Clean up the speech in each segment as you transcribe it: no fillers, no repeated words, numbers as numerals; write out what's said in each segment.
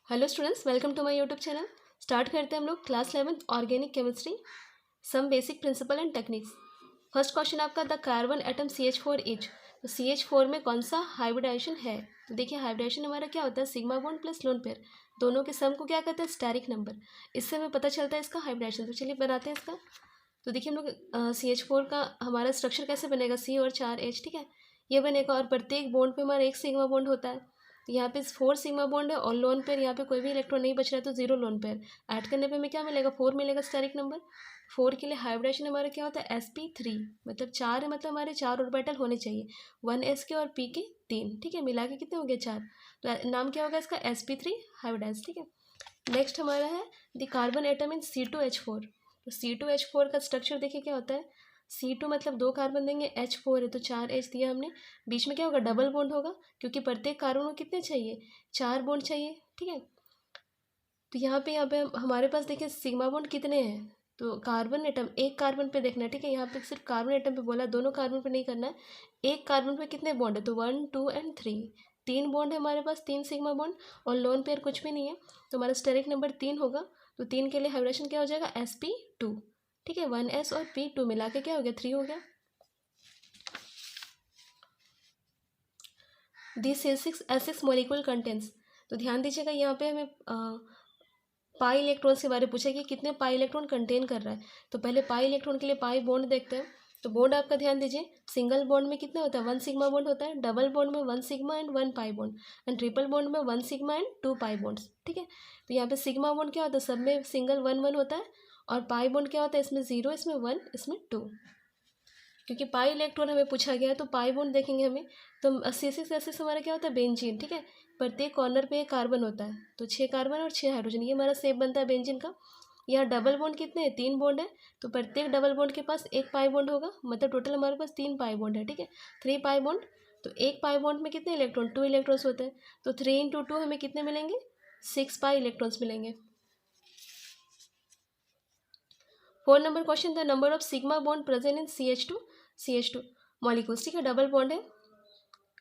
Hello students, welcome to my YouTube channel. Start करते हैं हम लोग class 11 organic chemistry, some basic principle and techniques. First question आपका, the carbon atom CH4 each. तो CH4 में कौन सा हाइब्रिडाइजेशन है? तो देखिए हाइब्रिडाइजेशन हमारा क्या होता है, sigma bond plus lone pair, दोनों के सम को क्या कहते हैं, स्टेरिक नंबर। इससे हमें पता चलता है इसका हाइब्रिडाइजेशन। तो चलिए बनाते हैं इसका। तो देखिए हम लोग CH4 का हमारा स्ट्रक्चर कैसे बनेगा, C और 4 H, ठीक है, ये बनेगा। और प्रत्येक बॉन्ड पे हमारा एक सिग्मा बॉन्ड होता है। तो यहाँ पे 4 सिग्मा बॉन्ड है और लोन पेयर यहाँ पे कोई भी इलेक्ट्रॉन नहीं बच रहा है, तो 0 लोन पेयर। ऐड करने पे हमें क्या मिलेगा, 4 मिलेगा स्टेरिक नंबर। 4 के लिए हाइब्रिडेशन हमारा क्या होता है, sp3, मतलब 4 है, मतलब हमारे 4 ऑर्बिटल होने चाहिए, 1s के और p के 3, ठीक है, मिला के कितने हो गए 4। तो नाम क्या होगा इसका, sp3 हाइब्रिडाइज, ठीक है। नेक्स्ट हमारा है the carbon atom in C2H4। तो C2H4 का स्ट्रक्चर देखिए क्या होता है, C2 मतलब 2 कार्बन देंगे, H4 है तो 4 H दिया हमने, बीच में क्या होगा, डबल बॉन्ड होगा, क्योंकि प्रत्येक कार्बन को कितने चाहिए, 4 बॉन्ड चाहिए, ठीक है। तो यहाँ पे हमारे पास देखिए सिग्मा बॉन्ड कितने हैं, तो कार्बन एटम, एक कार्बन पे देखना है, ठीक है। यहाँ पे सिर्फ कार्बन एटम पे बोला, दोनों कार्बन पे नहीं करना है। एक कार्बन पे कितने बॉन्ड है, तो 1 2 एंड 3, 3 बॉन्ड है हमारे पास, 3 सिग्मा बॉन्ड, और लोन पेयर कुछ भी नहीं है, तो हमारा स्टेरिक नंबर 3 होगा। तो 3 के लिए हाइब्रिडेशन क्या हो जाएगा, sp2, ठीक है, 1s और p2 मिला के क्या हो गया, 3 हो गया। दिस एसिक्स मॉलिक्यूल कंटेंस। तो ध्यान दीजिएगा यहाँ पे हमें पाई इलेक्ट्रॉन्स के बारे में पूछा कि कितने पाई इलेक्ट्रॉन कंटेन कर रहा है। तो पहले पाई इलेक्ट्रॉन के लिए पाई बॉन्ड देखते हैं। तो बॉन्ड आपका ध्यान दीजिए, सिंगल बॉन्ड में कितना होता है, 1 सिग्मा बॉन्ड होता है, डबल बॉन्ड में 1 sigma and 1 pi bond, and triple bond में 1 सिग्मा एंड 2 पाई बॉन्ड्स, ठीक है। तो यहाँ पे सिग्मा बॉन्ड क्या होता है, सब में सिंगल 1 1 होता है, और पाई बॉन्ड क्या होता है, इसमें 0, इसमें 1, इसमें 2। क्योंकि पाई इलेक्ट्रॉन हमें पूछा गया है तो पाई बॉन्ड देखेंगे हमें। तो C6H6 हमारा क्या होता है, बेंजीन, ठीक है। प्रत्येक कॉर्नर पे एक कार्बन होता है, तो 6 कार्बन और 6 हाइड्रोजन, ये हमारा शेप बनता है बेंजीन का। यहाँ डबल बॉन्ड कितने हैं, 3 बॉन्ड है, तो प्रत्येक डबल बॉन्ड के पास एक पाई बॉन्ड होगा, मतलब टोटल हमारे पास 3 पाई बॉन्ड है, ठीक है, 3 पाई बॉन्ड। तो एक पाई बॉन्ड में कितने इलेक्ट्रॉन, 2 इलेक्ट्रॉन्स होते हैं, तो 3 इंटू 2 हमें कितने मिलेंगे, 6 पाई इलेक्ट्रॉन्स मिलेंगे। 4 number question, the number of sigma bond present in CH2 molecules, ठीक है, डबल बॉन्ड है,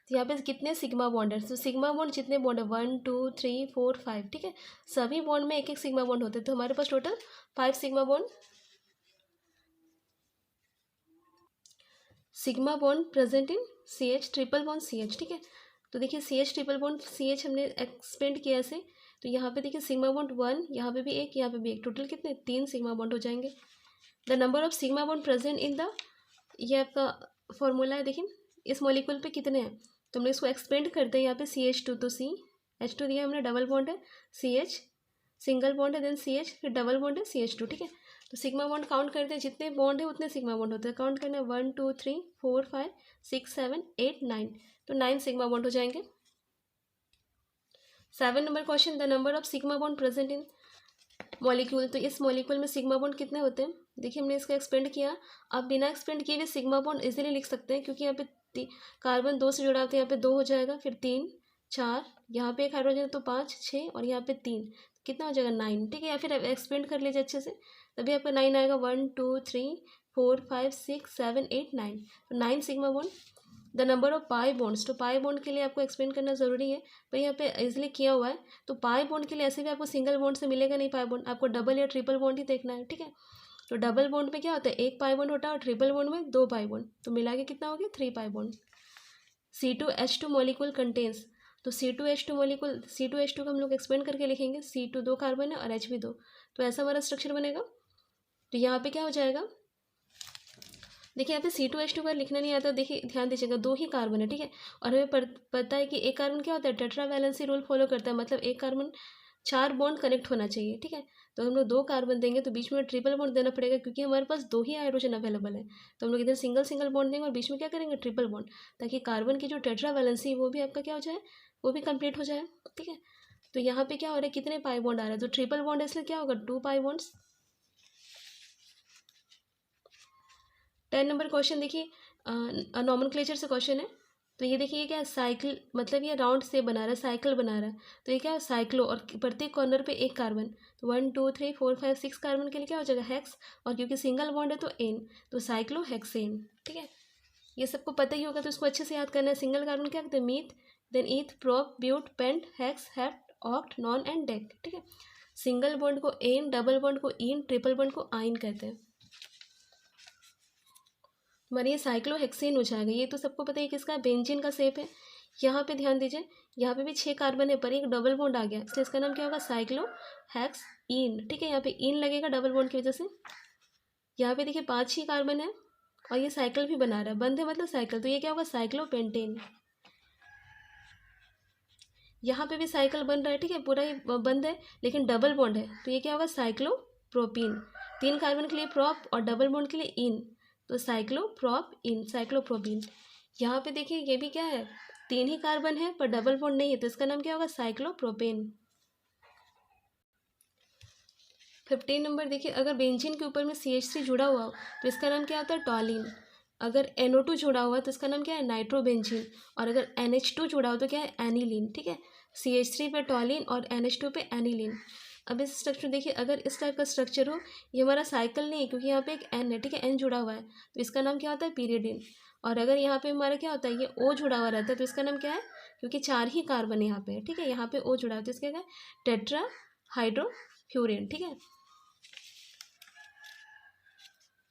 तो यहाँ पे कितने सिग्मा बॉन्ड है, तो सिग्मा बॉन्ड जितने बॉन्ड है 1 2 3 4 5, ठीक है, सभी बॉन्ड में एक एक सिग्मा बॉन्ड होते हैं, तो हमारे पास total 5 sigma bond present in CH triple bond CH, ठीक है। तो देखिए CH ट्रिपल बॉन्ड CH हमने एक्सपेंड किया ऐसे। तो यहाँ पे देखिए सिग्मा बॉन्ड 1, यहाँ पे भी एक, यहाँ पे भी एक, टोटल कितने, 3 सिग्मा बॉन्ड हो जाएंगे। The number of sigma bond present in the, ये आपका फॉर्मूला है, देखिए इस मॉलिक्यूल पे कितने हैं, तो हम लोग इसको एक्सपेंड करते हैं। यहाँ पे CH2, तो CH2 दिया हमने, डबल बॉन्ड है, CH सिंगल बॉन्ड है, देन CH, फिर डबल बॉन्ड है CH2, ठीक है। तो सिग्मा बॉन्ड काउंट करते हैं, जितने बॉन्ड है उतने सिग्मा बॉन्ड होते हैं, काउंट करना है 1 2 3 4 5 6 7 8 9, तो 9 सिग्मा बॉन्ड हो जाएंगे। 7 number question, the number of sigma bond present in molecule. तो इस मॉलिक्यूल में सिग्मा बॉन्ड कितने होते हैं, देखिए हमने इसको एक्सपेंड किया। आप बिना एक्सपेंड किए भी सिग्मा बॉन्ड इजीली लिख सकते हैं, क्योंकि यहाँ पे कार्बन 2 से जुड़ा होता है, यहाँ पे 2 हो जाएगा, फिर 3 4, यहाँ पे एक हाइड्रोजन तो 5 6, और यहाँ पे 3, कितना हो जाएगा 9, ठीक है। या फिर एक्सपेंड कर लीजिए अच्छे से, तभी आपका 9 आएगा, 1 2 3 4 5 6 7 8 9, तो 9 sigma bond. The number of pi bonds, तो पाई बॉन्ड के लिए आपको एक्सप्लेन करना ज़रूरी है, पर यहाँ पे इजिली किया हुआ है। तो पाई बॉन्ड के लिए ऐसे भी आपको सिंगल बॉन्ड से मिलेगा नहीं पाई बॉन्ड, आपको डबल या ट्रिपल बॉन्ड ही देखना है, ठीक है। तो डबल बॉन्ड में क्या होता है, एक पाई बॉन्ड होता है, और ट्रिपल बॉन्ड में 2 पाई बॉन्ड, तो मिला के कितना हो गया, 3 pi bond. C2H2 molecule contains, तो C2H2 मॉलिक्यूल, C2H2 को हम लोग एक्सपेंड करके लिखेंगे, C2 2 कार्बन है और H भी 2, तो ऐसा हमारा स्ट्रक्चर बनेगा। तो यहाँ पे क्या हो जाएगा, देखिए यहाँ पे C2H2 का लिखना नहीं आता, देखिए ध्यान दीजिएगा, 2 ही कार्बन है, ठीक है, और हमें पता है कि एक कार्बन क्या होता है, टेट्रा वैलेंसी रूल फॉलो करता है, मतलब एक कार्बन 4 बॉन्ड कनेक्ट होना चाहिए, ठीक है। तो हम लोग 2 कार्बन देंगे, तो बीच में ट्रिपल बॉन्ड देना पड़ेगा, क्योंकि हमारे पास 2 ही हाइड्रोजन अवेलेबल है, तो हम लोग इधर सिंगल सिंगल बॉन्ड देंगे और बीच में क्या करेंगे, ट्रिपल बॉन्ड, ताकि कार्बन की जो टेट्रा वैलेंसी वो भी आपका क्या हो जाए, वो भी कंप्लीट हो जाए, ठीक है। तो यहाँ पे क्या हो रहा है, कितने पाई बॉन्ड आ रहा है, तो ट्रिपल बॉन्ड इसलिए क्या होगा, 2 पाई बॉन्ड्स। 10 नंबर क्वेश्चन देखिए, नॉमेनक्लेचर से क्वेश्चन है। तो ये देखिए क्या साइकिल, मतलब ये राउंड से बना रहा है, साइकिल बना रहा है, तो ये क्या है, साइक्लो, और प्रत्येक कॉर्नर पे एक कार्बन, तो 1 2 3 4 5 6 कार्बन के लिए क्या हो जाएगा, हेक्स, और क्योंकि सिंगल बॉन्ड है तो एन, तो साइक्लो हेक्सेन, ठीक है। ये सबको पता ही होगा, तो इसको अच्छे से याद करना है। सिंगल कार्बन क्या कहते हैं, meth, then eth, prop, but, pent, hex, hept oct, non and dec, ठीक है। सिंगल बॉन्ड को एन, डबल बॉन्ड को इन, ट्रिपल बॉन्ड को आइन कहते हैं। हमारे ये साइक्लोहेक्सेन हो जाएगा। ये तो सबको पता है किसका, बेंजीन का शेप है। यहाँ पे ध्यान दीजिए, यहाँ पे भी 6 कार्बन है पर एक डबल बॉन्ड आ गया, इसलिए इसका नाम क्या होगा, साइक्लोहेक्सीन, ठीक है। यहाँ पे इन लगेगा डबल बॉन्ड की वजह से। यहाँ पे देखिए 5 ही कार्बन है और ये साइकिल भी बना रहा है, बंद है मतलब साइकिल, तो ये क्या होगा, साइक्लोपेंटेन। यहाँ पे भी साइकिल बन रहा है, ठीक है, पूरा ही बंद है लेकिन डबल बॉन्ड है, तो ये क्या होगा, साइक्लोप्रोपीन। 3 कार्बन के लिए प्रोप और डबल बॉन्ड के लिए इन, तो साइक्लोप्रोप इन, साइक्लोप्रोपीन। यहाँ पे देखिए ये भी क्या है, 3 ही कार्बन है पर डबल बॉन्ड नहीं है, तो इसका नाम क्या होगा, साइक्लोप्रोपेन। 15 नंबर देखिए, अगर बेंजीन के ऊपर में CH3 जुड़ा हुआ हो तो इसका नाम क्या होता है, टॉलिन। अगर NO2 जुड़ा हुआ है तो इसका नाम क्या है, नाइट्रोबेंजीन। और अगर NH2 जुड़ा हो तो क्या है, एनिलीन, ठीक है। CH3 पे टॉलिन और NH2 पे एनिलीन। अब इस स्ट्रक्चर देखिए, अगर इस टाइप का स्ट्रक्चर हो, ये हमारा साइकिल नहीं है क्योंकि यहाँ पे एक N है, ठीक है, N जुड़ा हुआ है, तो इसका नाम क्या होता है, पीरियडिन। और अगर यहाँ पे हमारा क्या होता है, ये O जुड़ा हुआ रहता है, तो इसका नाम क्या है, क्योंकि 4 ही कार्बन यहाँ पे है, ठीक है, यहाँ पे O जुड़ा हुआ है तो इसका क्या है, टेट्रा हाइड्रोफ्यूरिन, ठीक है।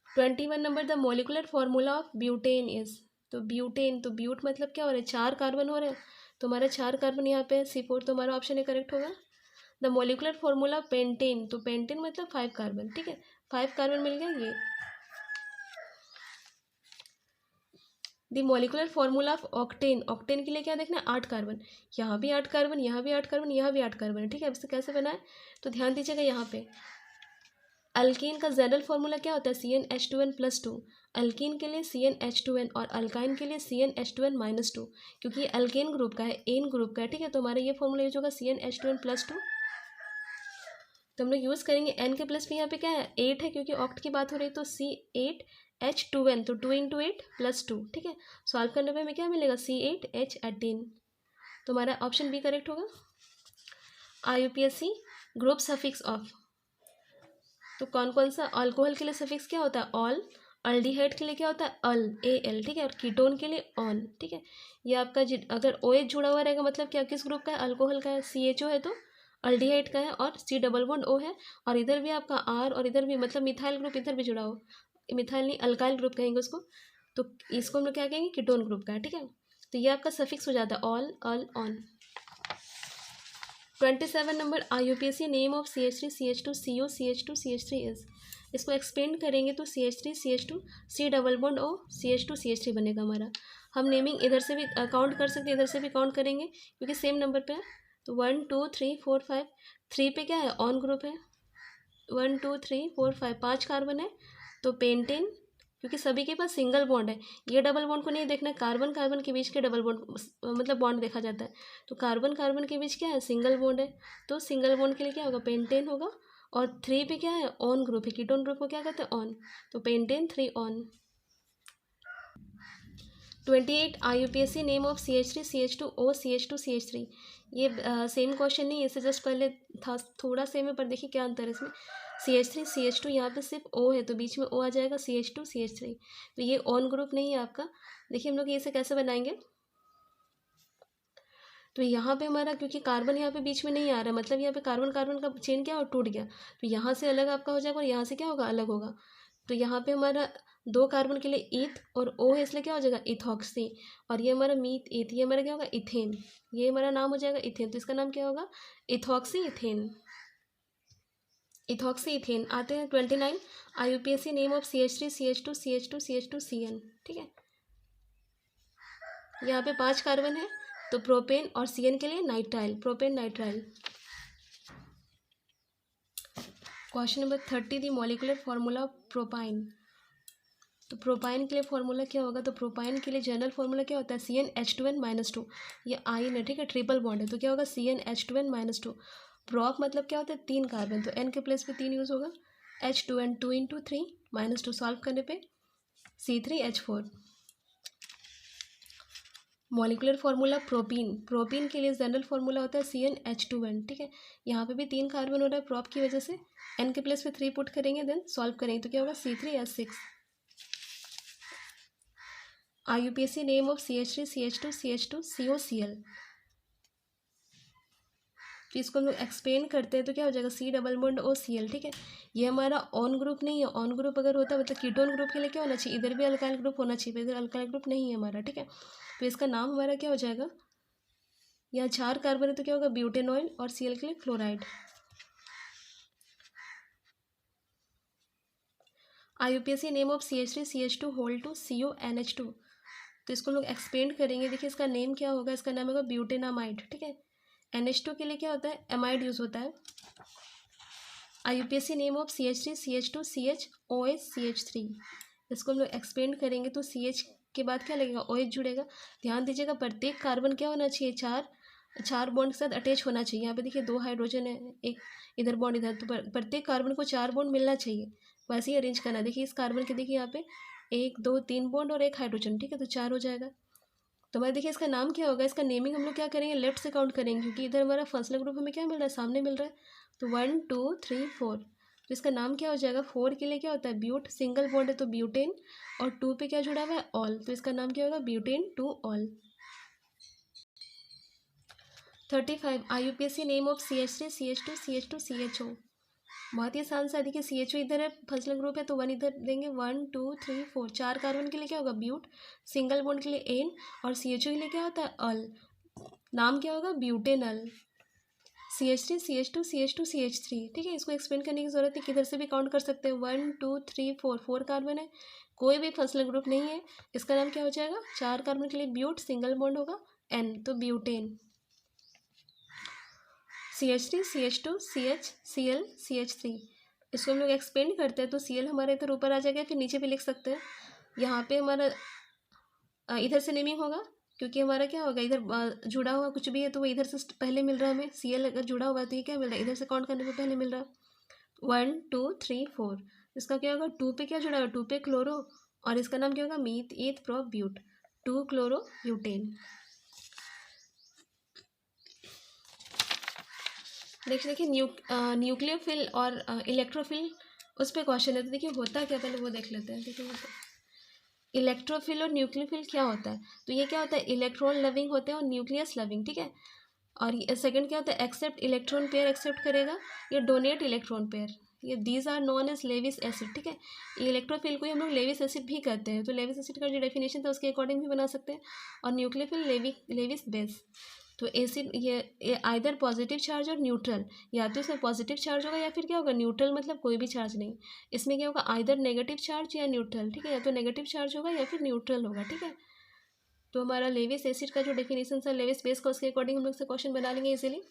21 number, the molecular formula of butane is, तो ब्यूटेन, तो ब्यूट मतलब क्या हो रहा है, 4 कार्बन हो रहे हैं, तो हमारा 4 कार्बन यहाँ पे है, C4, तो हमारा ऑप्शन ए करेक्ट होगा। The molecular formula of pentane, तो पेंटेन मतलब 5 कार्बन, ठीक है, 5 कार्बन मिल गया ये। The molecular formula of octane, octane के लिए क्या देखना है, 8 कार्बन, यहाँ भी 8 कार्बन, यहाँ भी 8 कार्बन, यहाँ भी 8 कार्बन है, ठीक है। अब इससे कैसे बना है, तो ध्यान दीजिएगा, यहाँ पे अल्कीन का जनरल फॉर्मूला क्या होता है, CnH2n+2। अल्कीन के लिए CnH2n और अल्काइन के लिए CnH2n-2, क्योंकि ये अल्केन ग्रुप का है, एन ग्रुप का है, ठीक है, तो हमारा ये फॉर्मूला यूज होगा CnH2n+2। तो हम लोग यूज़ करेंगे एन के प्लस में, यहाँ पे क्या है, 8 है क्योंकि ऑक्ट की बात हो रही है, तो C8H2n, तो 2 × 8 + 2, ठीक है। सॉल्व करने पे हमें क्या मिलेगा, C8H18, तो हमारा ऑप्शन बी करेक्ट होगा। IUPAC ग्रुप सफिक्स ऑफ, तो कौन कौन सा, अल्कोहल के लिए सफिक्स क्या होता है, ऑल। अल्डिहाइड के लिए क्या होता है, अल, AL, ठीक है। और कीटोन के लिए ऑन, ठीक है। ये आपका अगर OH जुड़ा हुआ रहेगा मतलब क्या, किस ग्रुप का है, अल्कोहल का है। CHO है तो अल्डिहाइड का है, और C डबल बॉन्ड O है, और इधर भी आपका R, और इधर भी मतलब मिथाइल ग्रुप इधर भी जुड़ा हो, मिथाइल नहीं, अल्काइल ग्रुप कहेंगे उसको, तो इसको हम लोग क्या कहेंगे, कीटोन ग्रुप का है, ठीक है। तो ये आपका सफिक्स हो जाता है ol, al, one. 27 number, IUPAC name of CH3 CH2 CO CH2 CH3 is, इसको एक्सपेंड करेंगे तो CH3 CH2 C double bond O CH2 CH3 बनेगा हमारा। हम नेमिंग इधर से भी काउंट कर सकते हैं, इधर से भी काउंट करेंगे क्योंकि सेम नंबर पे है, तो 1 2 3 4 5, 3 पे क्या है, ऑन ग्रुप है, 1 2 3 4 5, 5 कार्बन है, तो पेंटेन, क्योंकि सभी के पास सिंगल बॉन्ड है, ये डबल बॉन्ड को नहीं देखना है, कार्बन कार्बन के बीच के डबल बॉन्ड मतलब बॉन्ड देखा जाता है, तो कार्बन कार्बन के बीच क्या है, सिंगल बॉन्ड है, तो सिंगल बॉन्ड के लिए क्या होगा, पेंटेन होगा। और 3 पे क्या है, ऑन ग्रुप है, कीटोन ग्रुप को क्या कहते हैं, ऑन, तो pentane 3 on. 28 IUPAC name of CH3 CH2 O CH2 CH3, ये सेम क्वेश्चन नहीं है, इससे जस्ट पहले था, थोड़ा सेम है पर देखिए क्या अंतर है इसमें। CH3 CH2 यहाँ पे सिर्फ O है तो बीच में O आ जाएगा, CH2 CH3, तो ये ऑन ग्रुप नहीं है आपका। देखिए हम लोग इसे कैसे बनाएंगे, तो यहाँ पे हमारा क्योंकि कार्बन यहाँ पे बीच में नहीं आ रहा, मतलब यहाँ पे कार्बन कार्बन का चेन क्या हो, टूट गया, तो यहाँ से अलग आपका हो जाएगा और यहाँ से क्या होगा, अलग होगा, तो यहाँ पे हमारा 2 कार्बन के लिए ईथ और O है, इसलिए क्या हो जाएगा, इथॉक्सी, और ये हमारा मीथ ईथ, ये हमारा क्या होगा, इथेन, ये हमारा नाम हो जाएगा इथेन, तो इसका नाम क्या होगा, इथॉक्सी इथेन, इथॉक्सी इथेन। आते हैं 29 IUPAC name of CH3 CH2 CH2 CH2 CN, ठीक है। यहाँ पे 5 कार्बन है, तो प्रोपेन, और CN के लिए nitrile, propane nitrile. Question number 30, the molecular formula of propyne, तो प्रोपाइन के लिए फार्मूला क्या होगा, तो प्रोपाइन के लिए जनरल फार्मूला क्या होता है, CnH2n-2, ये आइन है, ठीक है, ट्रिपल बॉन्ड है, तो क्या होगा, CnH2n-2। प्रोप मतलब क्या होता है, 3 कार्बन, तो N के प्लेस पे 3 यूज़ होगा, H2n 2 × 3 -2, सॉल्व करने पे C3H4। Molecular formula propene, propene के लिए जनरल फार्मूला होता है CnH2n, ठीक है। यहाँ पे भी 3 कार्बन हो रहा है प्रोप की वजह से, N के प्लेस पे 3 पुट करेंगे, देन सॉल्व करेंगे तो क्या होगा, C3H6। IUPAC name of CH3 CH2 CH2 COCl, फिर इसको हम लोग एक्सपेंड करते हैं तो क्या हो जाएगा C∬O∐Cl, ठीक है। ये हमारा ऑन ग्रुप नहीं है, ऑन ग्रुप अगर होता मतलब कीटोन ग्रुप के लिए क्या होना चाहिए, इधर भी अल्काइल ग्रुप होना चाहिए, इधर अल्काइल ग्रुप नहीं है हमारा, ठीक है। तो इसका नाम हमारा क्या हो जाएगा, यहाँ 4 कार्बन है तो क्या होगा ब्यूटेनॉइल और Cl के लिए chloride. IUPAC name of CH3CH2CO NH2, तो इसको लोग एक्सपेंड करेंगे। देखिए इसका नेम क्या होगा, इसका नाम होगा ब्यूटेनामाइड, ठीक है। NH2 के लिए क्या होता है, एमाइड यूज होता है। IUPAC नेम ऑफ CH3CH2CHOHCH3, इसको हम लोग एक्सपेंड करेंगे तो CH के बाद क्या लगेगा, OH जुड़ेगा। ध्यान दीजिएगा प्रत्येक कार्बन क्या होना चाहिए, चार बॉन्ड के साथ अटैच होना चाहिए। यहाँ पे देखिए 2 हाइड्रोजन है, एक इधर बॉन्ड इधर, तो प्रत्येक कार्बन को 4 बॉन्ड मिलना चाहिए, वैसे ही अरेंज करना। देखिए इस कार्बन के देखिए यहाँ पे 1 2 3 बॉन्ड और 1 हाइड्रोजन, ठीक है, तो 4 हो जाएगा। तो हमारे देखिए इसका नाम क्या होगा, इसका नेमिंग हम लोग क्या करेंगे, लेफ्ट से काउंट करेंगे, क्योंकि इधर हमारा फंक्शनल ग्रुप हमें क्या मिल रहा है, सामने मिल रहा है। तो 1 2 3 4, तो इसका नाम क्या हो जाएगा, 4 के लिए क्या होता है ब्यूट, सिंगल बॉन्ड है तो ब्यूटेन, और 2 पे क्या जुड़ा हुआ है ऑल, तो इसका नाम क्या होगा butane 2 all. 35 IUPAC name of CH3CH2CH2CHO, बहुत ही आसान सा। देखिए CHO इधर है, फंक्शनल ग्रुप है तो 1 इधर देंगे, 1 2 3 4, 4 कार्बन के लिए क्या होगा ब्यूट, सिंगल बॉन्ड के लिए एन, और CHO के लिए क्या होता है अल, नाम क्या होगा ब्यूटेनल। CH3CH2CH2CH3, ठीक है। इसको एक्सप्लेन करने की जरूरत है, किधर से भी काउंट कर सकते हैं, 1 2 3 4, 4 कार्बन है, कोई भी फंक्शनल ग्रुप नहीं है, इसका नाम क्या हो जाएगा, 4 कार्बन के लिए ब्यूट, सिंगल बॉन्ड होगा एन, तो ब्यूटेन। CH3CH2CHCl CH3, इसको हम लोग एक्सपेंड करते हैं तो Cl हमारे इधर ऊपर आ जाएगा, फिर नीचे भी लिख सकते हैं। यहाँ पे हमारा इधर से नेमिंग होगा, क्योंकि हमारा क्या होगा इधर जुड़ा हुआ कुछ भी है तो वो इधर से पहले मिल रहा है हमें। Cl अगर जुड़ा हुआ है तो ये क्या मिल रहा है, इधर से काउंट करने पे पहले मिल रहा है 1 2 3 4, इसका क्या होगा 2 पे क्या जुड़ा हुआ, 2 पे क्लोरो, और इसका नाम क्या होगा meth eth pro but, 2 chloro butane. Next देखिए न्यूक्लियोफिल और इलेक्ट्रोफिल, उस पर क्वेश्चन है। तो देखिए होता क्या, पहले वो देख लेते हैं। देखिए इलेक्ट्रोफिल और न्यूक्लियोफिल क्या होता है, तो ये क्या होता है इलेक्ट्रॉन लविंग होते हैं और न्यूक्लियस लविंग, ठीक है। और सेकंड क्या होता है एक्सेप्ट इलेक्ट्रॉन पेयर एक्सेप्ट करेगा, ये डोनेट इलेक्ट्रॉन पेयर, ये these are known as Lewis acid, ठीक है। ये इलेक्ट्रोफिल को ही हम लोग लेविस एसिड भी कहते हैं, तो लेविस एसिड का जो डेफिनेशन था उसके अकॉर्डिंग भी बना सकते हैं। और न्यूक्लियोफिल लेविस बेस, तो एसिड ये आइदर पॉजिटिव चार्ज और न्यूट्रल, या तो इसमें पॉजिटिव चार्ज होगा या फिर क्या होगा न्यूट्रल, मतलब कोई भी चार्ज नहीं। इसमें क्या होगा आइदर नेगेटिव चार्ज या न्यूट्रल, ठीक है, या तो नेगेटिव चार्ज होगा या फिर न्यूट्रल होगा, ठीक है। तो हमारा लेविस एसिड का जो डेफिनेशन था लेविस बेस का, उसके अकॉर्डिंग हम लोग से क्वेश्चन बना लेंगे इजीली।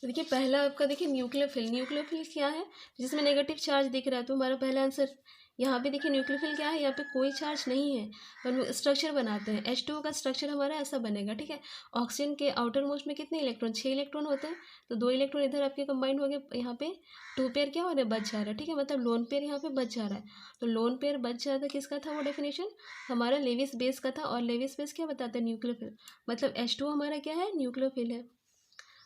तो देखिए पहला आपका देखिए न्यूक्लियोफिल क्या है, जिसमें नेगेटिव चार्ज दिख रहा है, तो हमारा पहला आंसर यहाँ पे देखिए न्यूक्लियोफिल क्या है, यहाँ पे कोई चार्ज नहीं है, हम लोग स्ट्रक्चर बनाते हैं। H2O का स्ट्रक्चर हमारा ऐसा बनेगा, ठीक है। ऑक्सीजन के आउटर मोस्ट में कितने इलेक्ट्रॉन, 6 इलेक्ट्रॉन होते हैं, तो 2 इलेक्ट्रॉन इधर आपके कंबाइंड हो गए, यहाँ पे 2 पेयर क्या हो रहा है बच जा रहा है, ठीक है, मतलब लोन पेयर यहाँ पे बच जा रहा है। तो लोन पेयर बच जा रहा है, किसका था वो डेफिनेशन, हमारा लेविस बेस का था। और लेविस बेस क्या बताता है न्यूक्लियोफिल, मतलब H2O हमारा क्या है न्यूक्लियोफिल है।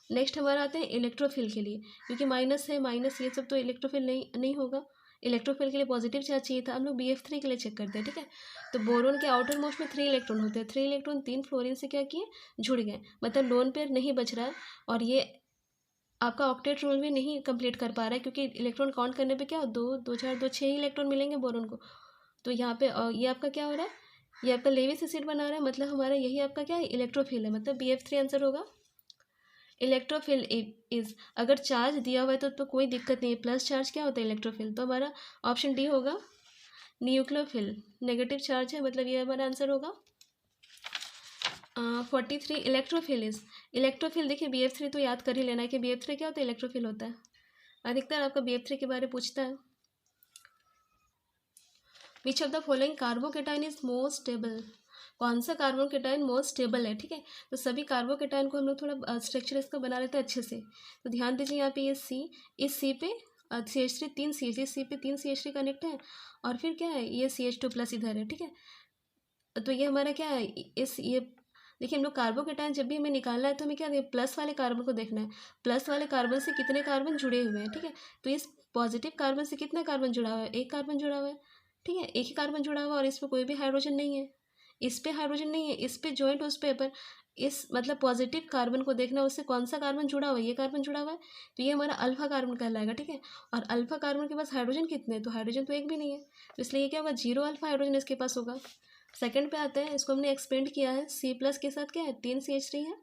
नेक्स्ट हमारा आते हैं इलेक्ट्रोफिल के लिए, क्योंकि माइनस है माइनस ये सब तो इलेक्ट्रोफिल नहीं होगा। इलेक्ट्रोफिल के लिए पॉजिटिव चार्ज चाहिए था, हम लोग BF3 के लिए चेक करते हैं, ठीक है। तो बोरोन के आउटर मोस्ट में 3 इलेक्ट्रॉन होते हैं, 3 इलेक्ट्रॉन 3 फ्लोरीन से क्या किए जुड़ गए, मतलब लोन पेयर नहीं बच रहा है। और ये आपका ऑक्टेट रूल भी नहीं कंप्लीट कर पा रहा है, क्योंकि इलेक्ट्रॉन काउंट करने पे क्या 2 2 4 2 6 इलेक्ट्रॉन मिलेंगे बोरोन को। तो यहाँ पे ये आपका क्या हो रहा है, ये आपका लेविस एसिड बना रहा है, मतलब हमारा यही आपका क्या है इलेक्ट्रोफिल है, मतलब BF3 आंसर होगा। इलेक्ट्रोफिल इज, अगर चार्ज दिया हुआ है तो कोई दिक्कत नहीं है, प्लस चार्ज क्या होता है इलेक्ट्रोफिल, तो हमारा ऑप्शन डी होगा। न्यूक्लियोफिल नेगेटिव चार्ज है, मतलब ये हमारा आंसर होगा। 43 इलेक्ट्रोफिल इज, इलेक्ट्रोफिल देखिए BF3 तो याद कर ही लेना है कि BF3 क्या होता है इलेक्ट्रोफिल होता है, अधिकतर आपका BF3 के बारे में पूछता है। Which of the following carbocation is most stable, कौन सा कार्बोकेटाइन मोस्ट स्टेबल है, ठीक है। तो सभी कार्बोकेटाइन को हम लोग थोड़ा स्ट्रक्चर इसका बना लेते हैं अच्छे से। तो ध्यान दीजिए यहाँ पे ये C, इस C पे CH3 3 CH, C पे 3 CH3 कनेक्ट है, और फिर क्या है ये CH2 प्लस इधर है, ठीक है। तो ये हमारा क्या है ये देखिए हम लोग कार्बोकेटाइन जब भी हमें निकालना है तो हमें क्या प्लस वाले कार्बन को देखना है, प्लस वाले कार्बन से कितने कार्बन जुड़े हुए हैं, ठीक है। तो इस पॉजिटिव कार्बन से कितना कार्बन जुड़ा हुआ है, एक कार्बन जुड़ा हुआ है, ठीक है, एक ही कार्बन जुड़ा हुआ है, और इसमें कोई भी हाइड्रोजन नहीं है, इस पे हाइड्रोजन नहीं है, इस पे जॉइंट उस पे पर इस मतलब पॉजिटिव कार्बन को देखना है उससे कौन सा कार्बन जुड़ा हुआ है, ये कार्बन जुड़ा हुआ है तो ये हमारा अल्फा कार्बन कहलाएगा, ठीक है। और अल्फा कार्बन के पास हाइड्रोजन कितने हैं, तो हाइड्रोजन तो एक भी नहीं है, तो इसलिए ये क्या होगा, 0 अल्फा हाइड्रोजन इसके पास होगा। सेकंड पे आते हैं, इसको हमने एक्सपेंड किया है, C+ के साथ क्या है 3 CH3 है,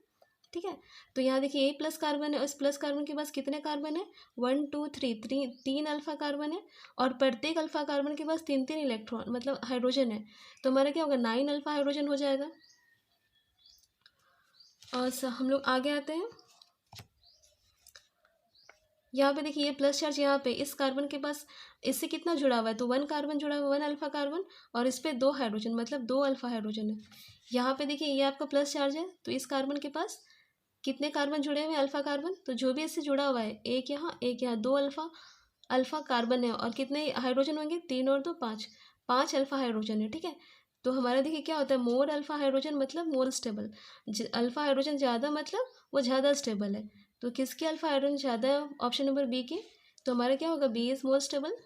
ठीक है। तो यहाँ देखिए A+ कार्बन है और इस प्लस कार्बन के पास कितने कार्बन है, 1 2 3 तीन अल्फा कार्बन है और प्रत्येक अल्फा कार्बन के पास 3 इलेक्ट्रॉन मतलब हाइड्रोजन है, तो हमारा क्या होगा 9 अल्फा हाइड्रोजन हो जाएगा। और हम लोग आगे आते हैं, यहाँ पे देखिए ये प्लस चार्ज यहाँ पे इस कार्बन के पास इससे कितना जुड़ा हुआ है, तो 1 कार्बन जुड़ा हुआ है, 1 अल्फा कार्बन और इस पर 2 हाइड्रोजन मतलब 2 अल्फा हाइड्रोजन है। यहाँ पे देखिए ये आपका प्लस चार्ज है, तो इस कार्बन के पास कितने कार्बन जुड़े हुए हैं, अल्फा कार्बन, तो जो भी इससे जुड़ा हुआ है एक यहाँ 2 अल्फा अल्फा कार्बन है और कितने हाइड्रोजन होंगे, 3 और 2 5, 5 अल्फा हाइड्रोजन है, ठीक है। तो हमारा देखिए क्या होता है, मोर अल्फा हाइड्रोजन मतलब मोर स्टेबल, अल्फा हाइड्रोजन ज़्यादा मतलब वो ज़्यादा स्टेबल है, तो किसके अल्फा हाइड्रोजन ज़्यादा है, ऑप्शन नंबर बी के, तो हमारा क्या होगा बी इज़ मोर स्टेबल।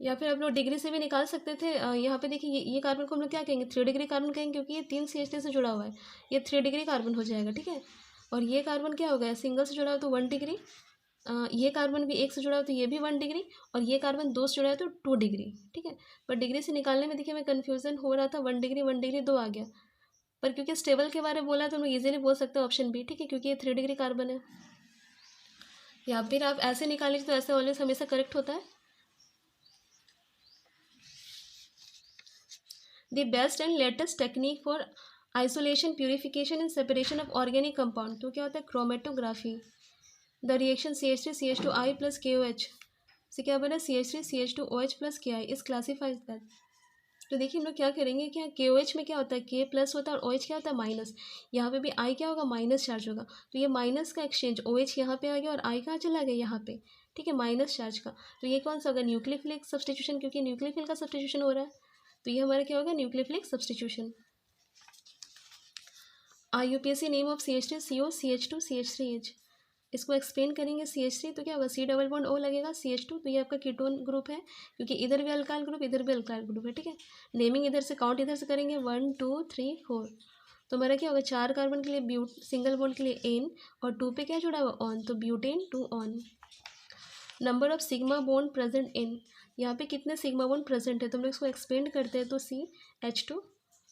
या फिर आप लोग डिग्री से भी निकाल सकते थे, यहाँ पे देखिए ये कार्बन को हम लोग क्या कहेंगे, 3 डिग्री कार्बन कहेंगे क्योंकि ये 3 CH3 से जुड़ा हुआ है, ये 3 डिग्री कार्बन हो जाएगा, ठीक है। और ये कार्बन क्या हो गया, सिंगल से जुड़ा हो तो 1 डिग्री, ये कार्बन भी एक से जुड़ा हो तो ये भी 1 डिग्री, और ये कार्बन 2 से जुड़ा है तो 2 डिग्री, ठीक है। पर डिग्री से निकालने में देखिए हमें कन्फ्यूज़न हो रहा था, 1 डिग्री 2 आ गया, पर क्योंकि स्टेबल के बारे में बोला है तो हम लोग ईजिली बोल सकते हैं ऑप्शन बी, ठीक है, क्योंकि ये 3 डिग्री कार्बन है। या फिर आप ऐसे निकाल लीजिए तो ऐसे ऑलवेज हमेशा करेक्ट होता है। The best and latest technique for isolation purification and separation of organic compound, तो क्या होता है chromatography. The reaction CH3CH2I plus KOH से क्या बना, CH3CH2OH प्लस KI इस क्लासीफाइज दैट। तो देखिए हम लोग क्या करेंगे कि KOH में क्या होता है, K प्लस होता है और OH क्या होता है माइनस, यहाँ पे भी I क्या होगा माइनस चार्ज होगा, तो ये माइनस का एक्सचेंज OH यहाँ पे आ गया और I कहाँ चला गया यहाँ पे, ठीक है, माइनस चार्ज का, तो ये कौन सा होगा न्यूक्लियोफिलिक सब्सटीट्यूशन, क्योंकि न्यूक्लियोफिल का सब्सटीट्यूशन हो रहा है, तो ये हमारा क्या होगा nucleophilic substitution. IUPAC name of CH3 CO CH2 CH3H, इसको एक्सप्लेन करेंगे। CH3 तो क्या होगा C डबल बॉन्ड O लगेगा, CH2 तो ये आपका कीटोन ग्रुप है क्योंकि इधर भी अल्काइल ग्रुप इधर भी अल्काइल ग्रुप है, ठीक है। नेमिंग इधर से काउंट इधर से करेंगे 1 2 3 4, तो हमारा क्या होगा 4 कार्बन के लिए सिंगल बॉन्ड के लिए एन और 2 पे क्या जुड़ा हुआ ऑन, तो butane 2 on. Number of sigma bond present इन, यहाँ पे कितने सिग्मा बॉन्ड प्रेजेंट है तो हम लोग इसको एक्सपेंड करते हैं, तो CH2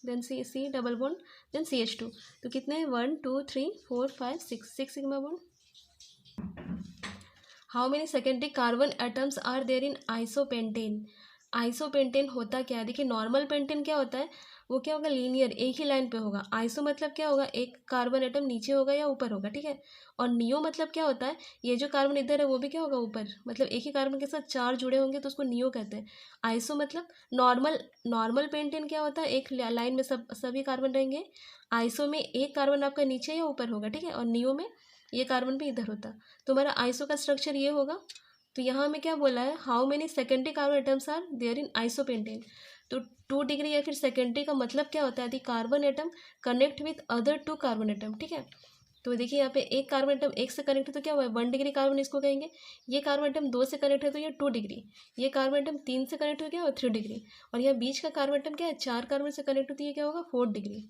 then C double bond then CH2, तो कितने हैं 1 2 3 4 5 6 sigma bond. How many secondary carbon atoms are there in isopentane, isopentane होता क्या है, देखिए नॉर्मल पेंटेन क्या होता है, वो क्या होगा लीनियर एक ही लाइन पे होगा, आइसो मतलब क्या होगा एक कार्बन एटम नीचे होगा या ऊपर होगा, ठीक है। और नियो मतलब क्या होता है, ये जो कार्बन इधर है वो भी क्या होगा ऊपर, मतलब एक ही कार्बन के साथ 4 जुड़े होंगे तो उसको नियो कहते हैं। आइसो मतलब नॉर्मल पेंटेन क्या होता है, एक लाइन में सभी कार्बन रहेंगे, आइसो में एक कार्बन आपका नीचे या ऊपर होगा, ठीक है, और नियो में ये कार्बन भी इधर होता, तो हमारा आइसो का स्ट्रक्चर ये होगा। तो यहाँ हमें क्या बोला है, how many secondary carbon atoms are there in isopentane, तो 2 डिग्री या फिर सेकेंडरी का मतलब क्या होता है, यदि carbon atom connect with other 2 carbon atom, ठीक है। तो देखिए यहाँ पे एक कार्बन एटम एक से कनेक्ट है तो क्या हुआ है 1 डिग्री कार्बन इसको कहेंगे, ये कार्बन एटम 2 से कनेक्ट है तो ये 2 डिग्री, ये कार्बन एटम 3 से कनेक्ट हो गया और 3 डिग्री, और यहाँ बीच का कार्बन एटम क्या है 4 कार्बन से कनेक्ट होती है क्या होगा 4 डिग्री।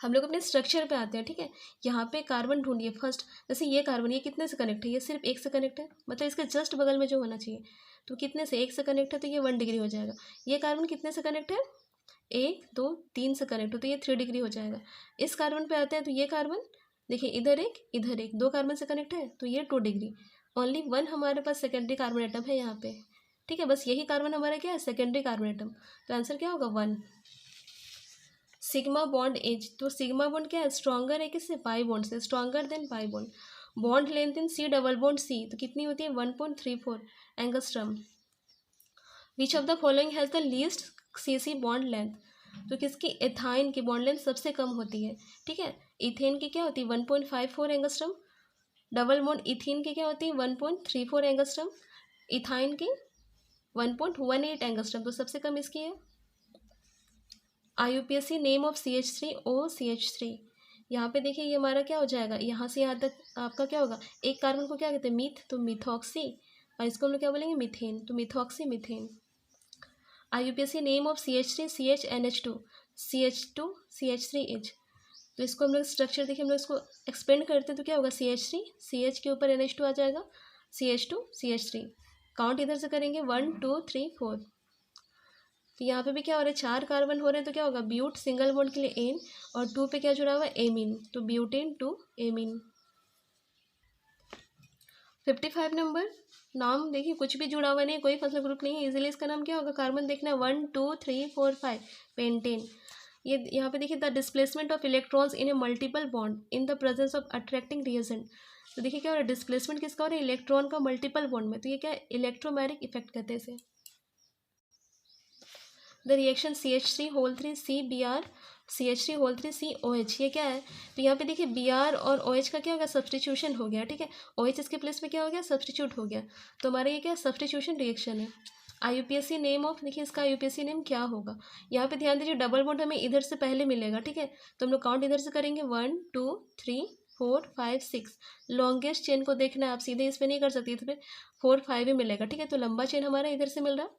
हम लोग अपने स्ट्रक्चर पे आते हैं, ठीक है। यहाँ पे कार्बन ढूंढिए फर्स्ट, जैसे ये कार्बन ये कितने से कनेक्ट है, ये सिर्फ एक से कनेक्ट है, मतलब इसके जस्ट बगल में जो होना चाहिए, तो कितने से एक से कनेक्ट है तो ये 1 डिग्री हो जाएगा। ये कार्बन कितने से कनेक्ट है 1 2 3 से कनेक्ट हो तो ये 3 डिग्री हो जाएगा। इस कार्बन पे आते हैं तो ये कार्बन देखिए इधर एक 2 कार्बन से कनेक्ट है तो ये 2 डिग्री, ओनली 1 हमारे पास सेकेंडरी कार्बन एटम है यहाँ पे, ठीक है, बस यही कार्बन हमारा क्या है सेकेंडरी कार्बन एटम, तो आंसर क्या होगा 1। सिग्मा बॉन्ड एज, तो सिग्मा बॉन्ड क्या है स्ट्रॉन्गर है किससे पाई बॉन्ड से, stronger than pi bond. Bond length in C double bond C तो कितनी होती है 1.34 angstrom. Which of the following has the least CC bond length, तो किसकी एथाइन की बॉन्ड लेंथ सबसे कम होती है, ठीक है। इथेन की क्या होती है 1.54 एंगस्ट्रम, डबल बॉन्ड इथीन की क्या होती है 1.34 एंगस्ट्रम, इथाइन की 1.18 एंगस्ट्रम, तो सबसे कम इसकी है। IUPAC नेम ऑफ CH3OCH3, यहाँ पे देखिए ये हमारा क्या हो जाएगा, यहाँ से यहाँ तक आपका क्या होगा, एक कार्बन को क्या कहते हैं मीथ, तो मिथॉक्सी, और इसको हम लोग क्या बोलेंगे मीथेन, तो methoxy methane. IUPAC name of CH3CHNH2, CH2 CH3H। तो इसको हम लोग स्ट्रक्चर देखिए, हम लोग इसको एक्सपेंड करते हैं तो क्या होगा, CH3 CH के ऊपर NH2 आ जाएगा, CH2 CH3। काउंट इधर से करेंगे 1 2 3 4। तो यहाँ पे भी क्या हो रहा है, 4 कार्बन हो रहे हैं तो क्या होगा, ब्यूट सिंगल बॉन्ड के लिए एन, और 2 पे क्या जुड़ा हुआ है, एमीन, तो ब्यूटेन टू एमीन। 55 नंबर, नाम देखिए कुछ भी जुड़ा हुआ नहीं, कोई फंक्शनल ग्रुप नहीं है, इजीली इसका नाम क्या होगा, कार्बन देखना है 1 2 3 4 5, पेंटेन। ये यहाँ पे देखिए, the displacement of electrons in A multiple bond in the presence of attracting reagent. तो देखिए क्या हो रहा है, डिस्प्लेसमेंट किसका हो रहा है, इलेक्ट्रॉन का मल्टीपल बॉन्ड में, तो ये क्या है, इलेक्ट्रोमैग्नेटिक इफेक्ट कहते हैं इसे। The reaction CH3 whole 3 CBr CH3 whole 3 COH, ये क्या है, तो यहाँ पे देखिए Br और OH का क्या हो गया, सब्सटीट्यूशन हो गया, ठीक है, OH इसके प्लेस में क्या हो गया, सब्सटीट्यूट हो गया, तो हमारा ये क्या सब्सटीट्यूशन रिएक्शन है। IUPAC नेम ऑफ, देखिए इसका IUPAC नेम क्या होगा, यहाँ पे ध्यान दीजिए डबल बॉन्ड हमें इधर से पहले मिलेगा, ठीक है, तो हम लोग काउंट इधर से करेंगे 1 2 3 4 5 6। लॉन्गेस्ट चेन को देखना है, आप सीधे इस पर नहीं कर सकते, इधर 4 5 ही मिलेगा, ठीक है, तो लंबा चेन हमारा इधर से मिल रहा है,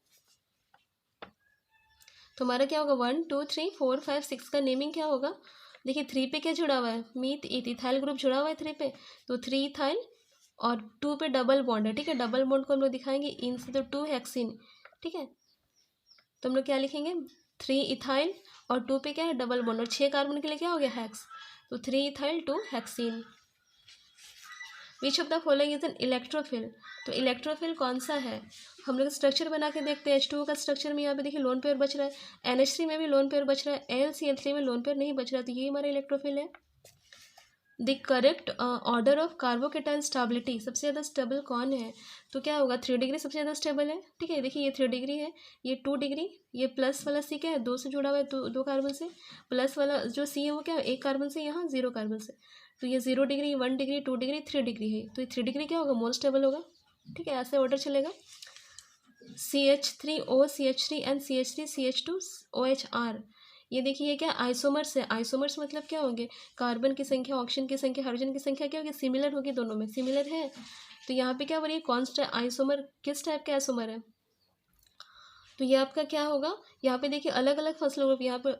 तो हमारा क्या होगा 1 2 3 4 5 6 का नेमिंग क्या होगा। देखिए 3 पे क्या जुड़ा हुआ है, मीथ इथाइल ग्रुप जुड़ा हुआ है 3 पे, तो 3 इथाइल, और 2 पे डबल बॉन्ड है, ठीक है, डबल बॉन्ड को हम लोग दिखाएंगे इन से, तो 2 हेक्सिन, ठीक है, तो हम लोग क्या लिखेंगे 3 इथाइल, और 2 पे क्या है डबल बॉन्ड, और 6 कार्बन के लिए क्या हो गया हेक्स, तो 3 ethyl 2 hexyne. Which of the following is an electrophile, तो इलेक्ट्रोफिल कौन सा है, हम लोग स्ट्रक्चर बना के देखते हैं। H2O का स्ट्रक्चर में यहाँ पे देखिए लोन पेयर बच रहा है, NH3 में भी लोन पेयर बच रहा है, AlCl3 में लोन पेयर नहीं बच रहा, तो ये हमारा इलेक्ट्रोफिल है। The correct order of carbocation stability, सबसे ज़्यादा स्टेबल कौन है, तो क्या होगा 3 डिग्री सबसे ज़्यादा स्टेबल है, ठीक है, देखिए ये 3 डिग्री है, ये 2 डिग्री, ये प्लस वाला C क्या है 2 से जुड़ा हुआ है, दो कार्बन से, प्लस वाला जो C है वो क्या है 1 कार्बन से, यहाँ 0 कार्बन से, तो ये 0 डिग्री 1 डिग्री 2 डिग्री 3 डिग्री है, तो ये 3 डिग्री क्या होगा मोर स्टेबल होगा, ठीक है, ऐसे ऑर्डर चलेगा। CH3O CH3 and CH3 CH2 OHR, ये देखिए ये क्या आइसोमर्स है, आइसोमर्स मतलब क्या होंगे, कार्बन की संख्या, ऑक्सीजन की संख्या, हाइड्रोजन की संख्या क्या होगी, सिमिलर होगी, दोनों में सिमिलर है, तो यहाँ पे क्या हो रही है, कौन सा आइसोमर, किस टाइप का आइसोमर है, तो ये आपका क्या होगा, यहाँ पे देखिए अलग अलग फंक्शनल ग्रुप, यहाँ पे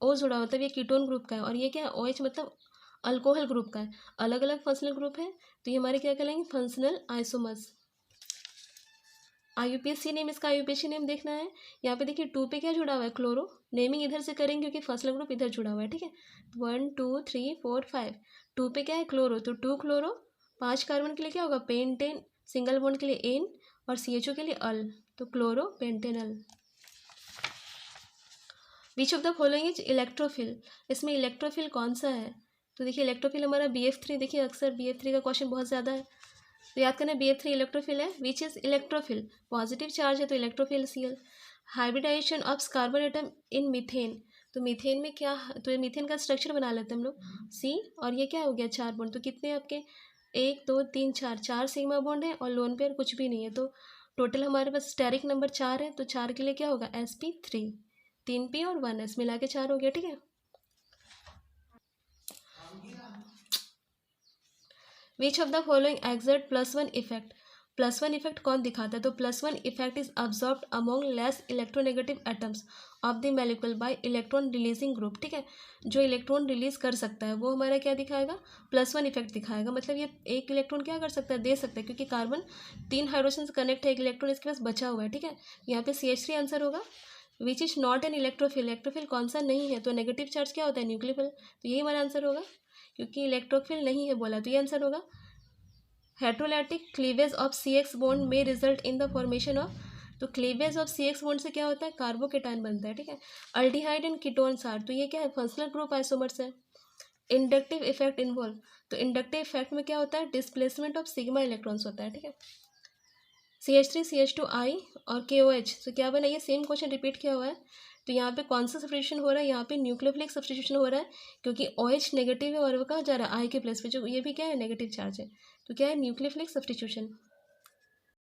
O जुड़ा मतलब ये कीटोन ग्रुप का है, और ये क्या है OH मतलब अल्कोहल ग्रुप का है, अलग अलग फंक्शनल ग्रुप है, तो ये हमारे क्या कहलाएंगे फंक्शनल आइसोमर्स। IUPAC नेम, इसका IUPAC नेम देखना है, यहाँ पे देखिए 2 पे क्या जुड़ा हुआ है, क्लोरो, नेमिंग इधर से करेंगे क्योंकि फंक्शनल ग्रुप इधर जुड़ा हुआ है, ठीक है, 1 2 3 4 5, 2 पे क्या है क्लोरो, तो 2 क्लोरो, 5 कार्बन के लिए क्या होगा पेंटेन, सिंगल बॉन्ड के लिए एन, और CHO के लिए अल, तो chloro Pantanal. Which of the following is electrophile, इसमें इलेक्ट्रोफिल कौन सा है, तो देखिए इलेक्ट्रोफिल हमारा BF3, देखिए अक्सर BF3 का क्वेश्चन बहुत ज़्यादा है, तो याद करना BF3 इलेक्ट्रोफिल है, which is electrophile, positive charge है तो electrophile Cl। Hybridization of carbon atom in methane, तो मीथेन में क्या, तो मीथेन का स्ट्रक्चर बना लेते हैं हम लोग C, और ये क्या हो गया 4 बॉन्ड, तो कितने आपके 1 2 3 4 सिग्मा बॉन्ड है, और लोन पेयर कुछ भी नहीं है, तो टोटल हमारे पास स्टेरिक नंबर 4 है, तो 4 के लिए क्या होगा sp3, 3 p और 1 s मिला के 4 हो गया, ठीक है। Which of the following exert +1 effect, +1 effect कौन दिखाता है, तो +1 effect is absorbed among less electronegative atoms of the molecule by electron releasing group, ठीक है, जो इलेक्ट्रॉन रिलीज कर सकता है वो हमारा क्या दिखाएगा, +1 इफेक्ट दिखाएगा, मतलब ये एक इलेक्ट्रॉन क्या कर सकता है, दे सकता है, क्योंकि कार्बन 3 हाइड्रोजन से कनेक्ट है, एक इलेक्ट्रॉन इसके पास बचा हुआ है, ठीक है, यहाँ पे CH3 आंसर होगा। Which is not an electrophile, electrophile कौन सा नहीं है, तो नेगेटिव चार्ज क्या होता है न्यूक्लियोफिल, तो यही हमारा आंसर होगा, क्योंकि इलेक्ट्रोफिल नहीं है बोला, तो ये आंसर होगा। Heterolytic cleavage of CX bond में result in the formation of, तो क्लीवेज ऑफ CX बॉन्ड से क्या होता है कार्बोकेटाइन बनता है, ठीक है। अल्डिहाइड एंड कीटोन्स आर, तो ये क्या है फंक्शनल ग्रुप आइसोमर्स है। इंडक्टिव इफेक्ट इन्वॉल्व, तो इंडक्टिव इफेक्ट में क्या होता है डिस्प्लेसमेंट ऑफ सिग्मा इलेक्ट्रॉन्स होता है, ठीक है। CH3 CH2I और KOH, तो क्या बना, ये सेम क्वेश्चन रिपीट किया हुआ है, तो यहाँ पे कौन सा सब्स्टिट्यूशन हो रहा है, यहाँ पे न्यूक्लियोफिलिक सब्स्टिट्यूशन हो रहा है, क्योंकि OH नेगेटिव है और वो कहाँ जा रहा है I के प्लेस पे, जो ये भी क्या है नेगेटिव चार्ज है, तो क्या है न्यूक्लियोफिलिक सब्स्टिट्यूशन।